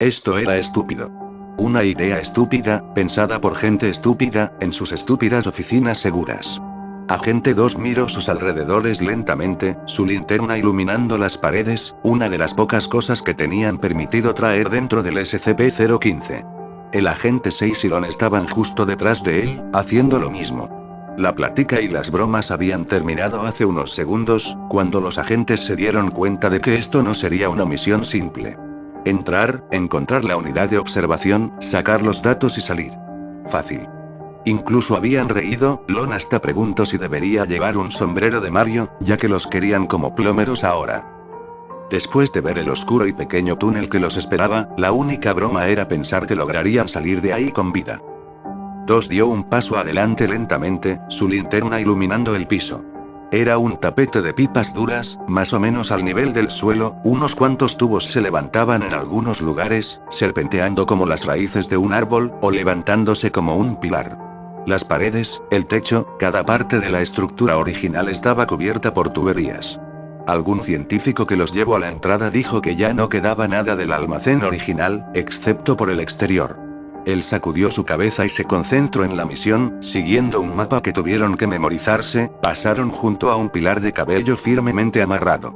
Esto era estúpido. Una idea estúpida, pensada por gente estúpida, en sus estúpidas oficinas seguras. Agente 2 miró sus alrededores lentamente, su linterna iluminando las paredes, una de las pocas cosas que tenían permitido traer dentro del SCP-015. El agente 6 y Lon estaban justo detrás de él, haciendo lo mismo. La plática y las bromas habían terminado hace unos segundos, cuando los agentes se dieron cuenta de que esto no sería una misión simple. Entrar, encontrar la unidad de observación, sacar los datos y salir. Fácil. Incluso habían reído, Lon hasta preguntó si debería llevar un sombrero de Mario, ya que los querían como plomeros ahora. Después de ver el oscuro y pequeño túnel que los esperaba, la única broma era pensar que lograrían salir de ahí con vida. Dos dio un paso adelante lentamente, su linterna iluminando el piso. Era un tapete de pipas duras, más o menos al nivel del suelo, unos cuantos tubos se levantaban en algunos lugares, serpenteando como las raíces de un árbol, o levantándose como un pilar. Las paredes, el techo, cada parte de la estructura original estaba cubierta por tuberías. Algún científico que los llevó a la entrada dijo que ya no quedaba nada del almacén original, excepto por el exterior. Él sacudió su cabeza y se concentró en la misión, siguiendo un mapa que tuvieron que memorizarse, pasaron junto a un pilar de cabello firmemente amarrado.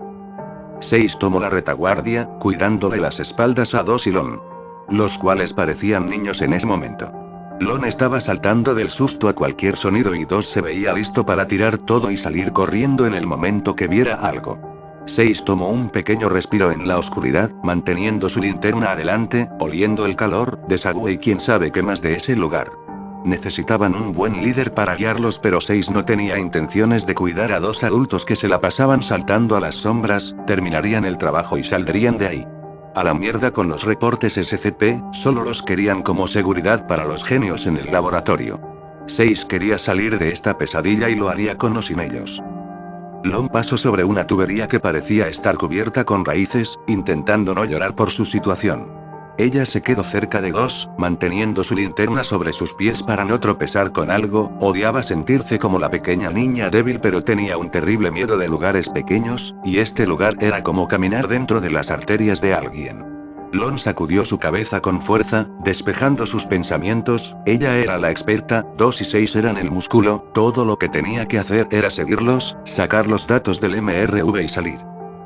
6 tomó la retaguardia, cuidándole las espaldas a 2 y Lon. Los cuales parecían niños en ese momento. Lon estaba saltando del susto a cualquier sonido y 2 se veía listo para tirar todo y salir corriendo en el momento que viera algo. 6 tomó un pequeño respiro en la oscuridad, manteniendo su linterna adelante, oliendo el calor, desagüe y quién sabe qué más de ese lugar. Necesitaban un buen líder para guiarlos, pero 6 no tenía intenciones de cuidar a 2 adultos que se la pasaban saltando a las sombras, terminarían el trabajo y saldrían de ahí. A la mierda con los reportes SCP, solo los querían como seguridad para los genios en el laboratorio. 6 quería salir de esta pesadilla y lo haría con o sin ellos. Lon pasó sobre una tubería que parecía estar cubierta con raíces, intentando no llorar por su situación. Ella se quedó cerca de 2, manteniendo su linterna sobre sus pies para no tropezar con algo, odiaba sentirse como la pequeña niña débil pero tenía un terrible miedo de lugares pequeños, y este lugar era como caminar dentro de las arterias de alguien. Lon sacudió su cabeza con fuerza, despejando sus pensamientos, ella era la experta, 2 y 6 eran el músculo, todo lo que tenía que hacer era seguirlos, sacar los datos del MRV y salir.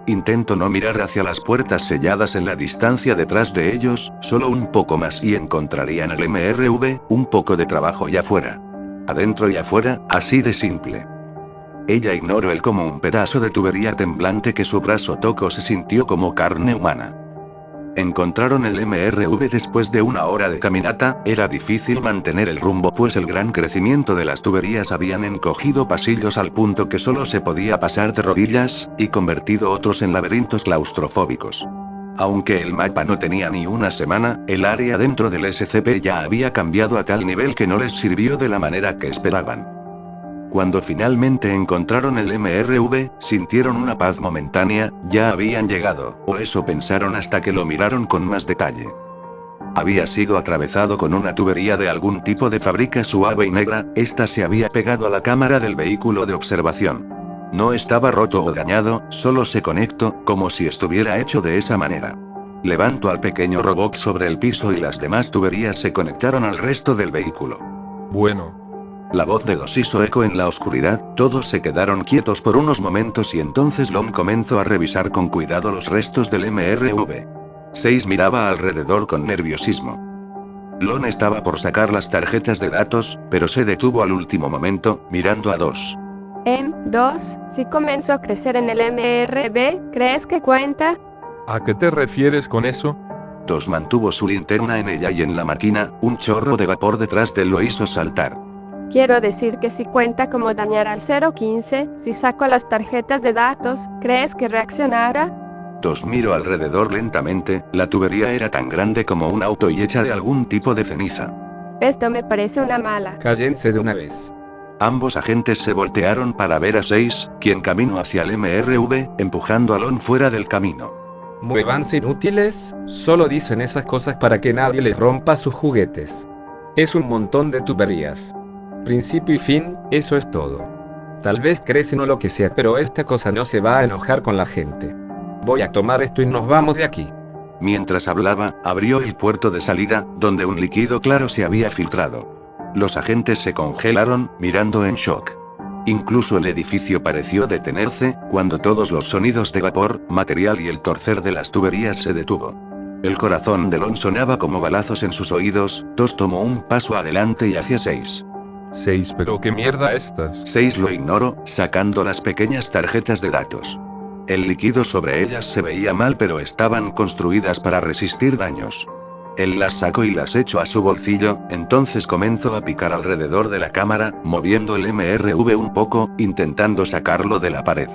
Intento no mirar hacia las puertas selladas en la distancia detrás de ellos, solo un poco más y encontrarían el MRV, un poco de trabajo y afuera. Adentro y afuera, así de simple. Ella ignoró el como un pedazo de tubería temblante que su brazo tocó, se sintió como carne humana. Encontraron el MRV después de una hora de caminata, era difícil mantener el rumbo pues el gran crecimiento de las tuberías habían encogido pasillos al punto que solo se podía pasar de rodillas, y convertido otros en laberintos claustrofóbicos. Aunque el mapa no tenía ni una semana, el área dentro del SCP ya había cambiado a tal nivel que no les sirvió de la manera que esperaban. Cuando finalmente encontraron el MRV, sintieron una paz momentánea, ya habían llegado, o eso pensaron hasta que lo miraron con más detalle. Había sido atravesado con una tubería de algún tipo de fábrica suave y negra, esta se había pegado a la cámara del vehículo de observación. No estaba roto o dañado, solo se conectó, como si estuviera hecho de esa manera. Levantó al pequeño robot sobre el piso y las demás tuberías se conectaron al resto del vehículo. Bueno. La voz de 2 hizo eco en la oscuridad, todos se quedaron quietos por unos momentos y entonces Lon comenzó a revisar con cuidado los restos del MRV. 6 miraba alrededor con nerviosismo. Lon estaba por sacar las tarjetas de datos, pero se detuvo al último momento, mirando a 2. 2, si comenzó a crecer en el MRV, ¿crees que cuenta? ¿A qué te refieres con eso? 2 mantuvo su linterna en ella y en la máquina, un chorro de vapor detrás de él lo hizo saltar. Quiero decir que si cuenta como dañar al 015, si saco las tarjetas de datos, ¿crees que reaccionará? 2 miró alrededor lentamente, la tubería era tan grande como un auto y hecha de algún tipo de ceniza. Esto me parece una mala. Cállense de una vez. Ambos agentes se voltearon para ver a 6, quien caminó hacia el MRV, empujando a Lon fuera del camino. Muévanse inútiles, solo dicen esas cosas para que nadie les rompa sus juguetes. Es un montón de tuberías. Principio y fin, eso es todo. Tal vez crecen o lo que sea, pero esta cosa no se va a enojar con la gente. Voy a tomar esto y nos vamos de aquí. Mientras hablaba, abrió el puerto de salida, donde un líquido claro se había filtrado. Los agentes se congelaron, mirando en shock. Incluso el edificio pareció detenerse, cuando todos los sonidos de vapor, material y el torcer de las tuberías se detuvo. El corazón de Lon sonaba como balazos en sus oídos. 2 tomó un paso adelante y hacia 6. 6, pero qué mierda estas. 6 lo ignoró, sacando las pequeñas tarjetas de datos. El líquido sobre ellas se veía mal, pero estaban construidas para resistir daños. Él las sacó y las echó a su bolsillo, entonces comenzó a picar alrededor de la cámara, moviendo el MRV un poco, intentando sacarlo de la pared.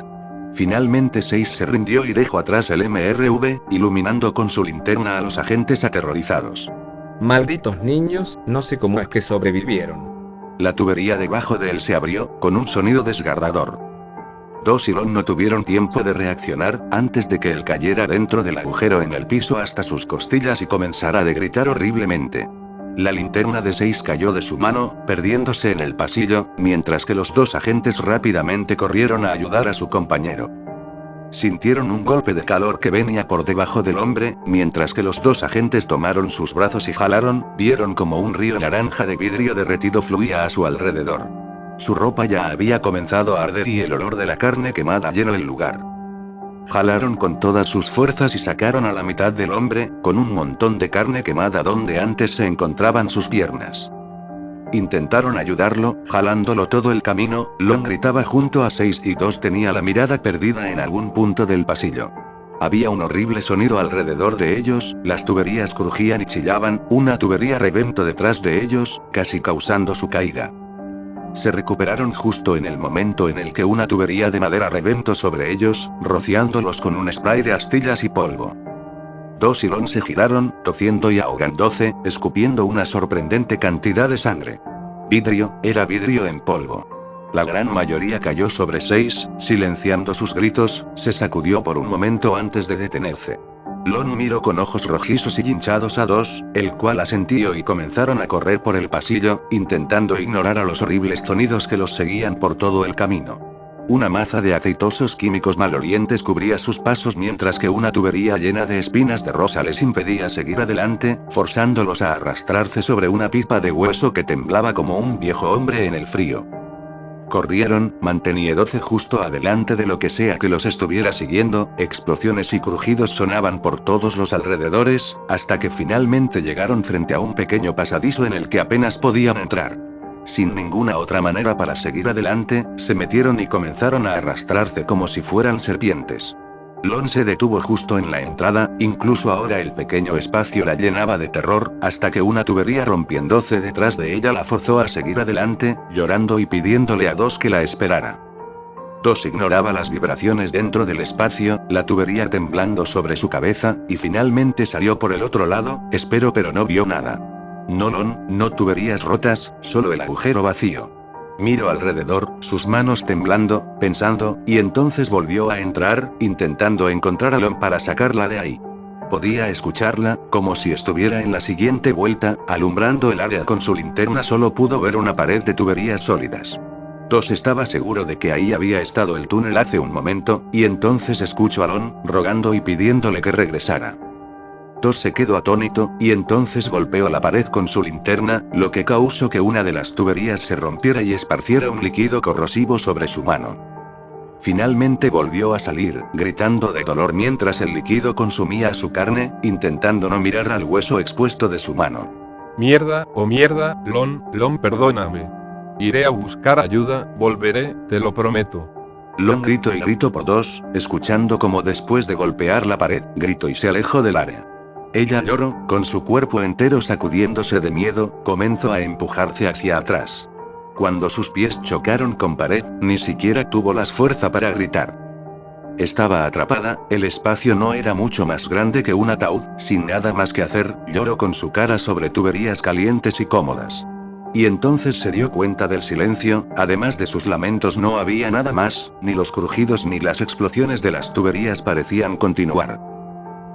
Finalmente 6 se rindió y dejó atrás el MRV, iluminando con su linterna a los agentes aterrorizados. Malditos niños, no sé cómo es que sobrevivieron. La tubería debajo de él se abrió, con un sonido desgarrador. 2 y Lon no tuvieron tiempo de reaccionar, antes de que él cayera dentro del agujero en el piso hasta sus costillas y comenzara a gritar horriblemente. La linterna de 6 cayó de su mano, perdiéndose en el pasillo, mientras que los 2 agentes rápidamente corrieron a ayudar a su compañero. Sintieron un golpe de calor que venía por debajo del hombre, mientras que los 2 agentes tomaron sus brazos y jalaron, vieron como un río naranja de vidrio derretido fluía a su alrededor. Su ropa ya había comenzado a arder y el olor de la carne quemada llenó el lugar. Jalaron con todas sus fuerzas y sacaron a la mitad del hombre, con un montón de carne quemada donde antes se encontraban sus piernas. Intentaron ayudarlo, jalándolo todo el camino. Lon gritaba junto a 6 y 2 tenía la mirada perdida en algún punto del pasillo. Había un horrible sonido alrededor de ellos, las tuberías crujían y chillaban, una tubería reventó detrás de ellos, casi causando su caída. Se recuperaron justo en el momento en el que una tubería de madera reventó sobre ellos, rociándolos con un spray de astillas y polvo. 2 y Lon se giraron, tosiendo y ahogándose, escupiendo una sorprendente cantidad de sangre. Vidrio, era vidrio en polvo. La gran mayoría cayó sobre 6, silenciando sus gritos, se sacudió por un momento antes de detenerse. Lon miró con ojos rojizos y hinchados a 2, el cual asintió y comenzaron a correr por el pasillo, intentando ignorar a los horribles sonidos que los seguían por todo el camino. Una maza de aceitosos químicos malolientes cubría sus pasos mientras que una tubería llena de espinas de rosa les impedía seguir adelante, forzándolos a arrastrarse sobre una pipa de hueso que temblaba como un viejo hombre en el frío. Corrieron, manteniéndose justo adelante de lo que sea que los estuviera siguiendo, explosiones y crujidos sonaban por todos los alrededores, hasta que finalmente llegaron frente a un pequeño pasadizo en el que apenas podían entrar. Sin ninguna otra manera para seguir adelante, se metieron y comenzaron a arrastrarse como si fueran serpientes. Lon se detuvo justo en la entrada, incluso ahora el pequeño espacio la llenaba de terror, hasta que una tubería rompiéndose detrás de ella la forzó a seguir adelante, llorando y pidiéndole a 2 que la esperara. 2 ignoraba las vibraciones dentro del espacio, la tubería temblando sobre su cabeza, y finalmente salió por el otro lado, pero no vio nada. No Lon, no tuberías rotas, solo el agujero vacío. Miró alrededor, sus manos temblando, pensando, y entonces volvió a entrar, intentando encontrar a Lon para sacarla de ahí. Podía escucharla, como si estuviera en la siguiente vuelta, alumbrando el área con su linterna. Solo pudo ver una pared de tuberías sólidas. 2 estaba seguro de que ahí había estado el túnel hace un momento, y entonces escuchó a Lon, rogando y pidiéndole que regresara. 2 se quedó atónito, y entonces golpeó la pared con su linterna, lo que causó que una de las tuberías se rompiera y esparciera un líquido corrosivo sobre su mano. Finalmente volvió a salir, gritando de dolor mientras el líquido consumía su carne, intentando no mirar al hueso expuesto de su mano. Mierda, oh mierda, Lon, perdóname. Iré a buscar ayuda, volveré, te lo prometo. Lon gritó y gritó por 2, escuchando como después de golpear la pared, gritó y se alejó del área. Ella lloró, con su cuerpo entero sacudiéndose de miedo, comenzó a empujarse hacia atrás. Cuando sus pies chocaron con pared, ni siquiera tuvo la fuerza para gritar. Estaba atrapada, el espacio no era mucho más grande que un ataúd, sin nada más que hacer, lloró con su cara sobre tuberías calientes y cómodas. Y entonces se dio cuenta del silencio, además de sus lamentos no había nada más, ni los crujidos ni las explosiones de las tuberías parecían continuar.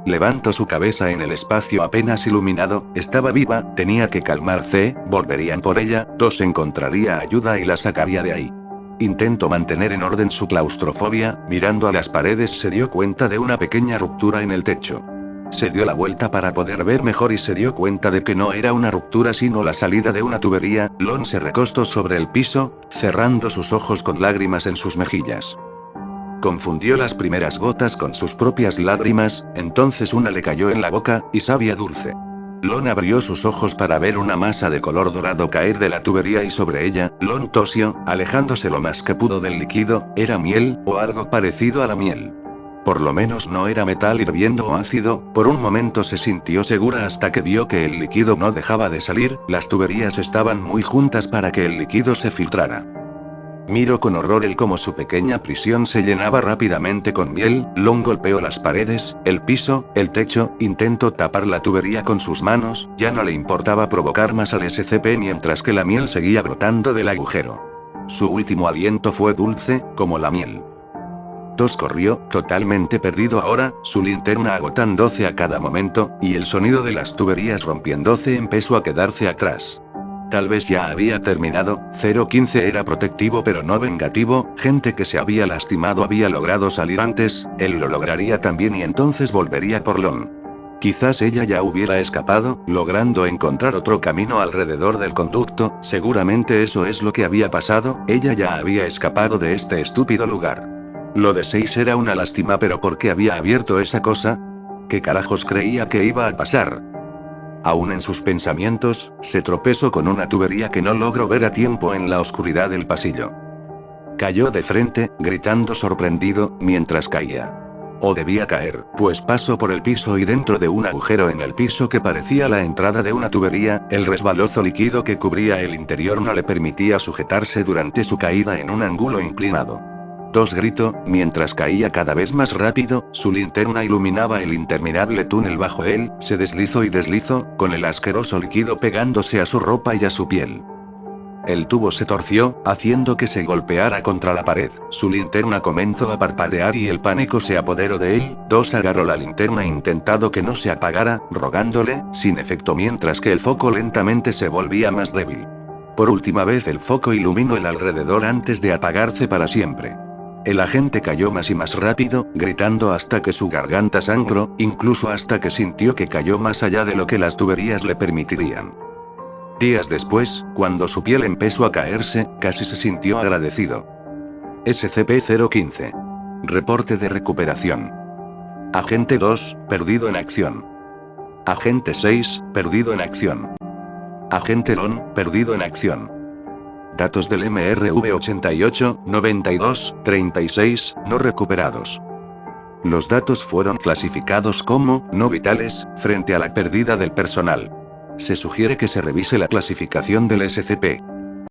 Levantó su cabeza en el espacio apenas iluminado, estaba viva, tenía que calmarse, volverían por ella, 2 encontraría ayuda y la sacaría de ahí. Intentó mantener en orden su claustrofobia, mirando a las paredes se dio cuenta de una pequeña ruptura en el techo. Se dio la vuelta para poder ver mejor y se dio cuenta de que no era una ruptura sino la salida de una tubería. Lon se recostó sobre el piso, cerrando sus ojos con lágrimas en sus mejillas. Confundió las primeras gotas con sus propias lágrimas, entonces una le cayó en la boca, y sabía dulce. Lon abrió sus ojos para ver una masa de color dorado caer de la tubería y sobre ella, Lon tosió, alejándose lo más que pudo del líquido. Era miel, o algo parecido a la miel. Por lo menos no era metal hirviendo o ácido. Por un momento se sintió segura hasta que vio que el líquido no dejaba de salir. Las tuberías estaban muy juntas para que el líquido se filtrara. Miró con horror el cómo su pequeña prisión se llenaba rápidamente con miel. Lon golpeó las paredes, el piso, el techo, intentó tapar la tubería con sus manos. Ya no le importaba provocar más al SCP mientras que la miel seguía brotando del agujero. Su último aliento fue dulce, como la miel. Corrió, totalmente perdido ahora, su linterna agotándose a cada momento, y el sonido de las tuberías rompiéndose empezó a quedarse atrás. Tal vez ya había terminado. 015 era protectivo pero no vengativo. Gente que se había lastimado había logrado salir antes, él lo lograría también y entonces volvería por Lon. Quizás ella ya hubiera escapado, logrando encontrar otro camino alrededor del conducto. Seguramente eso es lo que había pasado. Ella ya había escapado de este estúpido lugar. Lo de 6 era una lástima, pero ¿por qué había abierto esa cosa? ¿Qué carajos creía que iba a pasar? Aún en sus pensamientos, se tropezó con una tubería que no logró ver a tiempo en la oscuridad del pasillo. Cayó de frente, gritando sorprendido, mientras caía. O debía caer, pues pasó por el piso y dentro de un agujero en el piso que parecía la entrada de una tubería. El resbaloso líquido que cubría el interior no le permitía sujetarse durante su caída en un ángulo inclinado. Gritó, mientras caía cada vez más rápido. Su linterna iluminaba el interminable túnel bajo él. Se deslizó y deslizó, con el asqueroso líquido pegándose a su ropa y a su piel. El tubo se torció, haciendo que se golpeara contra la pared. Su linterna comenzó a parpadear y el pánico se apoderó de él. Agarró la linterna intentando que no se apagara, rogándole, sin efecto mientras que el foco lentamente se volvía más débil. Por última vez el foco iluminó el alrededor antes de apagarse para siempre. El agente cayó más y más rápido, gritando hasta que su garganta sangró, incluso hasta que sintió que cayó más allá de lo que las tuberías le permitirían. Días después, cuando su piel empezó a caerse, casi se sintió agradecido. SCP-015. Reporte de recuperación. Agente 2, perdido en acción. Agente 6, perdido en acción. Agente Lon, perdido en acción. Datos del MRV 88, 92, 36, no recuperados. Los datos fueron clasificados como no vitales, frente a la pérdida del personal. Se sugiere que se revise la clasificación del SCP.